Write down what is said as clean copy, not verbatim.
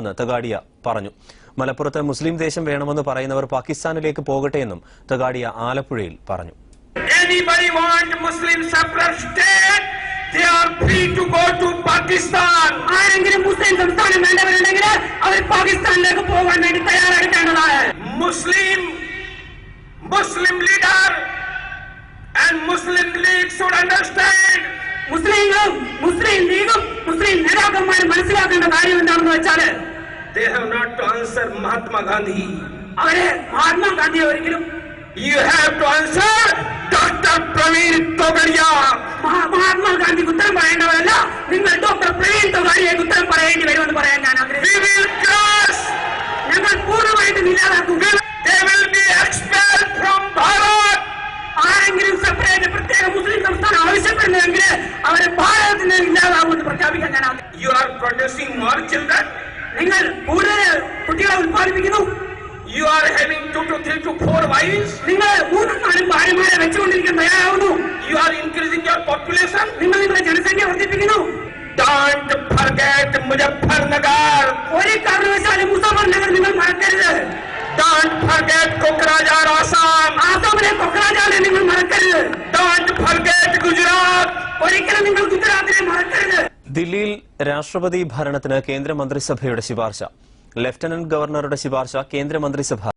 തഗാഡിയ പറഞ്ഞു. മലപ്പുറത്ത് മുസ്ലിം ദേശം വേണമെന്ന് പറയുന്നവർ പാകിസ്ഥാനിലേക്ക് പോകട്ടെയെന്നും തഗാഡിയ ആലപ്പുഴയിൽ പറഞ്ഞു. Anybody want Muslim separate state? They are free to go to Pakistan. ആരെങ്കിലും മുസ്ലിം സംസ്ഥാനം വേണ്ടവരുണ്ടെങ്കിൽ അവർ പാകിസ്ഥാനിലേക്ക് പോകാൻ വേണ്ടി തയ്യാറെടുക്കേണ്ടതാണ്. Muslim leader and Muslim League should understand. മുസ്ലിങ്ങളും മുസ്ലിം ലീഗും മുസ്ലിം നേതാക്കന്മാരും മനസ്സിലാക്കേണ്ട കാര്യം എന്താണെന്ന് വെച്ചാൽ they have not to answer Mahatma Gandhi. അവരെ മഹാത്മാഗാന്ധിയെ ഒരിക്കലും You have to answer Dr. Praveen Togadia. മഹാത്മാഗാന്ധിക്ക് ഉത്തരം പറയേണ്ടവരല്ല, നിങ്ങൾ ഡോക്ടർ പ്രവീൺ തൊഗാഡിയയ്ക്ക് ഉത്തരം പറയേണ്ടി വരുമെന്ന് പറയാൻ ഞാൻ We will crush. ഞങ്ങൾ പൂർണ്ണമായിട്ടും ഇല്ലാതാക്കും. They will be expelled from Bharat. ആരെങ്കിലും സെപ്പറേറ്റ് പ്രത്യേക മുസ്ലിം സംസ്ഥാനം ആവശ്യപ്പെടുന്നുവെങ്കിൽ അവരെ ഭാരതത്തിൽ നിന്ന് ഇല്ലാതാകുമെന്ന് പ്രഖ്യാപിക്കാൻ ഞാൻ ആഗ്രഹിക്കുന്നു. You are producing more children. നിങ്ങൾ കൂടുതൽ കുട്ടികളെ ഉത്പാദിപ്പിക്കുന്നു. You are having 2 to 3 to 4 wives. നിങ്ങൾ 3-4 ഭാര്യമാരെ വെച്ചുകൊണ്ടിരിക്കാൻ തയ്യാറാവുന്നു. You are increasing your population. നിങ്ങൾ നിങ്ങളുടെ ജനസംഖ്യ വർദ്ധിപ്പിക്കുന്നു. Don't forget Muzaffarnagar. ഒരു കാരണവശാലും മുസഫർനഗർ നിങ്ങൾ മറക്കരുത്. Don't forget Kokrajhar, Assam. ആസാമിലെ കൊക്രാജാറിനെ നിങ്ങൾ മറക്കരുത്. Don't forget Gujarat. ഒരിക്കലും നിങ്ങൾ ഗുജറാത്തിനെ മറക്കരുത്. ദില്ലിയിൽ രാഷ്ട്രപതി ഭരണത്തിന് കേന്ദ്രമന്ത്രിസഭയുടെ ശുപാർശ. ലഫ്റ്റനന്റ് ഗവർണറുടെ ശുപാർശ കേന്ദ്രമന്ത്രിസഭ